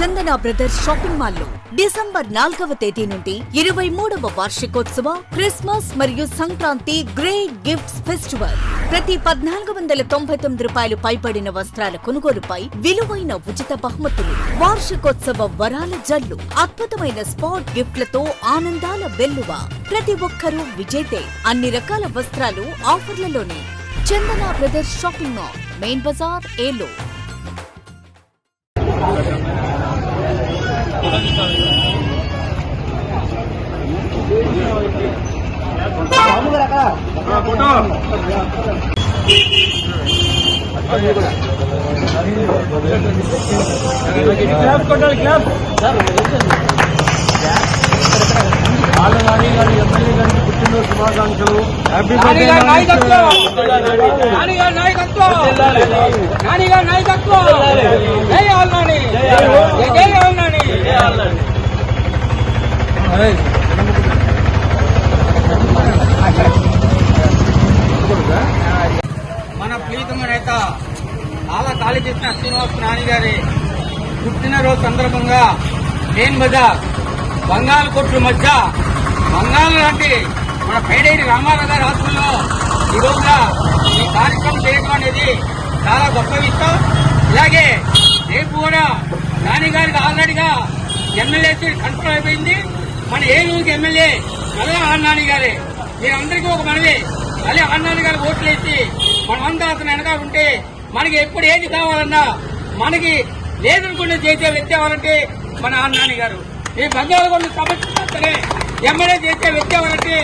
చందన brothers shopping mall లో December 4వ తేదీ నుండి 23వ వార్షికోత్సవ క్రిస్మస్ మరియు సంక్రాంతి గ్రేట్ గిఫ్ట్స్ ఫెస్టివల్. ప్రతి 1499 రూపాయలు పైబడిన వస్త్రాల కొనుగోలుపై విలువైన ఉచిత బహుమతులు, వార్షికోత్సవ వరాల జల్లు, అద్భుతమైన స్పాట్ గిఫ్ట్లతో ఆనందాల వెల్లువ. ప్రతి ఒక్కరూ విజేతే. అన్ని రకాల వస్త్రాలు ఆఫర్లలోనే. Chandana brothers shopping mall, main బజార్, ఏలో. శుభాకాంక్షలు. మన ప్రీతమ నేత ఆల కాళీకృష్ణ శ్రీనివాస నాని గారి పుట్టినరోజు సందర్భంగా మెయిన్ బజార్ బంగాళ కొట్ల మధ్య బంగాళ లాంటి మన పైడేరి రామారావు గారి హాస్టల్లో ఈ రోజున ఈ కార్యక్రమం చేయడం అనేది చాలా గొప్ప విషయం. ఇలాగే రేపు కూడా నాని గారికి ఆల్రెడీగా ఎమ్మెల్యే సీట్ కన్ఫర్మ్ అయిపోయింది. మన ఏలూరుకి ఎమ్మెల్యే మళ్ళీ నాని గారే. మీరందరికీ ఒక మనవి, మళ్ళీ నాని గారికి ఓట్లు వేసి మనమంతా అతను వెనక ఉంటే మనకి ఎప్పుడు ఏది కావాలన్నా మనకి లేదనుకునే చేసే వ్యక్తి ఎవరంటే మన నాని గారు. ఈ బంగాళగొండ సమస్య సరే ఎమ్మెల్యే చేసే వ్యక్తి ఎవరంటే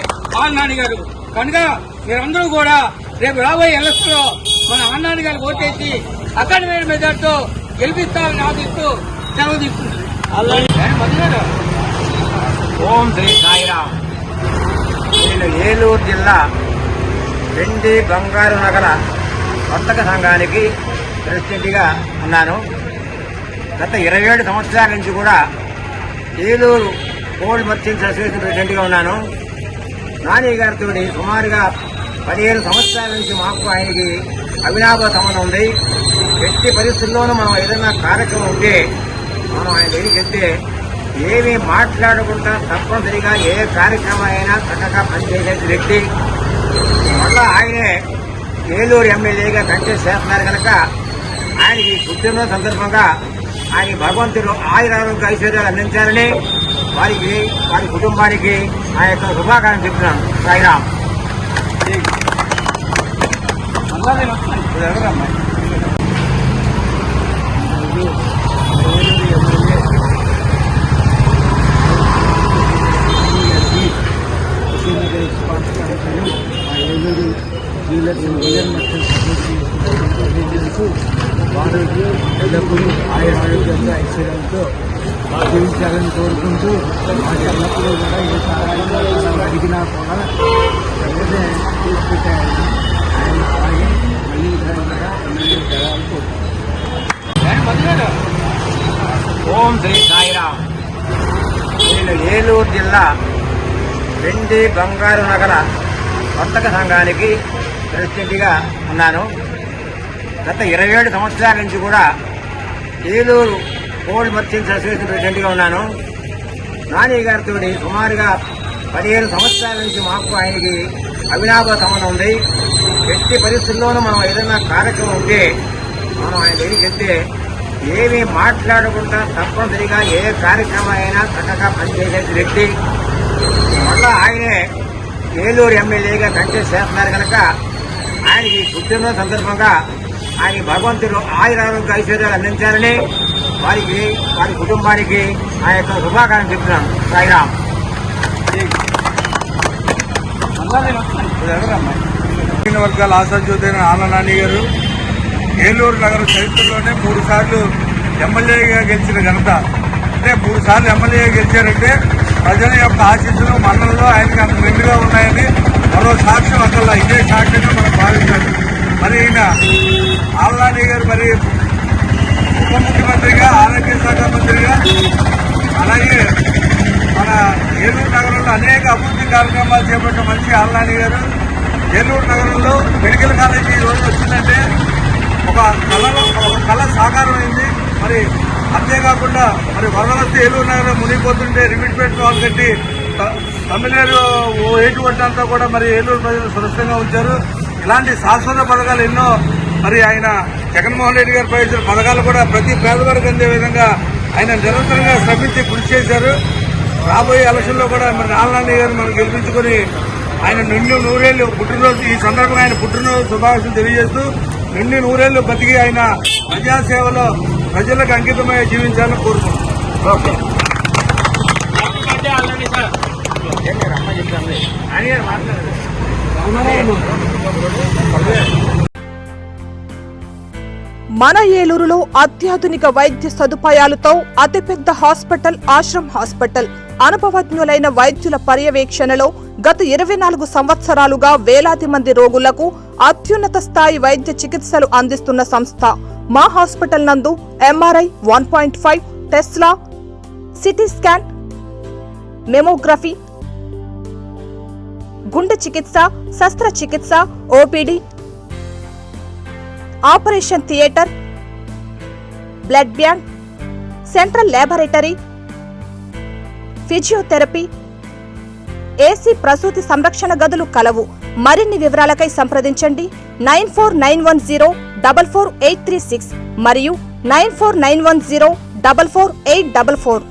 నాని గారు. కనుక మీరందరూ కూడా రేపు రాబోయే ఎలక్షన్ లో మన నాని గారికి ఓటేసి అకాడమీ మెజార్టీతో గెలిపిస్తారని ఆశిస్తూ సెలవు తీసుకుంటుంది. ఓం శ్రీ సాయిరామ్. నేను ఏలూరు జిల్లా వెండి బంగారు నగల వర్తక సంఘానికి ప్రెసిడెంట్గా ఉన్నాను. గత 27 సంవత్సరాల నుంచి కూడా ఏలూరు గోల్డ్ మర్చెంట్స్ అసోసియేషన్ ప్రెసిడెంట్గా ఉన్నాను. నాని గారితో సుమారుగా 15 సంవత్సరాల నుంచి మాకు ఆయనకి అవినాభావ సంబంధం ఉంది. ఎట్టి పరిస్థితుల్లోనూ మనం ఏదైనా కార్యక్రమం ఉంటే మనం ఆయన దగ్గరికి వెళ్తే ఏమీ మాట్లాడకుండా తప్పనిసరిగా ఏ కార్యక్రమం అయినా చక్కగా పనిచేసే వ్యక్తి. మళ్ళా ఆయనే ఏలూరు ఎమ్మెల్యేగా కంటెస్ట్ చేస్తున్నారు కనుక ఆయనకి పుట్టినరోజు సందర్భంగా ఆయన భగవంతుడు ఆయురారోగ్య ఐశ్వర్యాలు అందించాలని వారికి వారి కుటుంబానికి ఆ యొక్క శుభాకాంక్షలు చెప్తున్నాను. సాయిరామ్. వారికి ఎల్లప్పుడూ ఆరోగ్యంగా ఐశ్వర్యంతో జీవించాలని కోరుకుంటూ మాకు ఎల్లప్పుడూ కూడా ఏ సహాయం అడిగినా కూడా వెంటనే తీసుకుంటాయని ఆయన అలాగే మళ్ళీ కూడా ఎమ్మెల్యే జగాలకు. ఓం శ్రీ సాయిరామ్. నేను ఏలూరు జిల్లా వెండి బంగారు నగల వర్తక సంఘానికి ప్రెసిడెంట్గా ఉన్నాను. గత 27 సంవత్సరాల నుంచి కూడా ఏలూరు గోల్డ్ మర్చెంట్స్ అసోసియేషన్ ప్రెసిడెంట్గా ఉన్నాను. నాని గారితో సుమారుగా 15 సంవత్సరాల నుంచి మాకు ఆయనకి అవినాభావ సంబంధం ఉంది. ఎట్టి పరిస్థితుల్లోనూ మనం ఏదైనా కార్యక్రమం ఉంటే మనం ఆయన దగ్గరికి వెళ్తే ఏమీ మాట్లాడకుండా తప్పనిసరిగా ఏ కార్యక్రమం అయినా చక్కగా పనిచేసే వ్యక్తి. మళ్ళా ఆయనే ఏలూరు ఎమ్మెల్యేగా కంటెస్ట్ చేస్తున్నారు కనుక ఆయనకి పుట్టినరోజు సందర్భంగా ఆయన భగవంతుడు ఆయురారోగ్య ఐశ్వర్యాలు అందించాలని వారికి వారి కుటుంబానికి ఆ యొక్క శుభాకాంక్షలు చెప్తున్నాను. సాయిరామ్. వర్గాల ఆశాజ్యోతైన నాని గారు ఏలూరు నగర చరిత్రలోనే 3 సార్లు ఎమ్మెల్యేగా గెలిచిన ఘనత. అంటే 3 సార్లు ఎమ్మెల్యేగా గెలిచారంటే ప్రజల యొక్క ఆశీస్సులు మన్నల్లో ఆయనకి అంత మెండుగా ఉన్నాయని మరో సాక్ష్యం. అసలు ఇదే సాక్ష్యంగా మనం భావించాలి. మరి ఈయన నాని గారు మరి ఉప ముఖ్యమంత్రిగా, ఆరోగ్య శాఖ మంత్రిగా, అలాగే మన ఏలూరు నగరంలో అనేక అభివృద్ధి కార్యక్రమాలు చేపట్టిన మనిషి నాని గారు. ఏలూరు నగరంలో మెడికల్ కాలేజీ ఈ రోజు వచ్చిందంటే ఒక కళ సాకారమైంది. మరి అంతేకాకుండా మరి వరద వస్తే ఏలూరు నగరం మునిగిపోతుంటే రిమిట్మెంట్ వాళ్ళు కట్టి తమిళనాడు ఏటువంటింతా కూడా మరి ఏలూరు ప్రజలు సురక్షితంగా ఉంచారు. ఇలాంటి శాశ్వత పథకాలు ఎన్నో మరి ఆయన జగన్మోహన్ రెడ్డి గారు ప్రవేశించిన పథకాలు కూడా ప్రతి పేదవారికి అందే విధంగా ఆయన నిరంతరంగా శ్రమించి కృషి చేశారు. రాబోయే ఎలక్షన్లో కూడా మరి ఆలనాని గారు మనం గెలిపించుకుని ఆయన నిండు నూరేళ్లు పుట్టినరోజు ఈ సందర్భంగా ఆయన పుట్టినరోజు శుభాకాంక్షలు తెలియజేస్తూ నిండు నూరేళ్లు బతికి ఆయన ప్రజాసేవలో ప్రజలకు అంకితమై జీవించాలని కోరుకుంటున్నాం. ఓకే. మన ఏలూరులో అత్యాధునిక వైద్య సదుపాయాలతో అతిపెద్ద హాస్పిటల్ ఆశ్రమ్ హాస్పిటల్. అనుభవజ్ఞులైన వైద్యుల పర్యవేక్షణలో గత 24 సంవత్సరాలుగా వేలాది మంది రోగులకు అత్యున్నత స్థాయి వైద్య చికిత్సలు అందిస్తున్న సంస్థ. మా హాస్పిటల్ నందు MRI 1.5, Tesla, CT scan, mammography, గుండె చికిత్స, శస్త్రచికిత్స, OPD, operation theatre, blood bank, central laboratory, physiotherapy, AC ప్రసూతి సంరక్షణ గదులు కలవు. మరిన్ని వివరాలకై సంప్రదించండి 9491044836 మరియు 9491044844.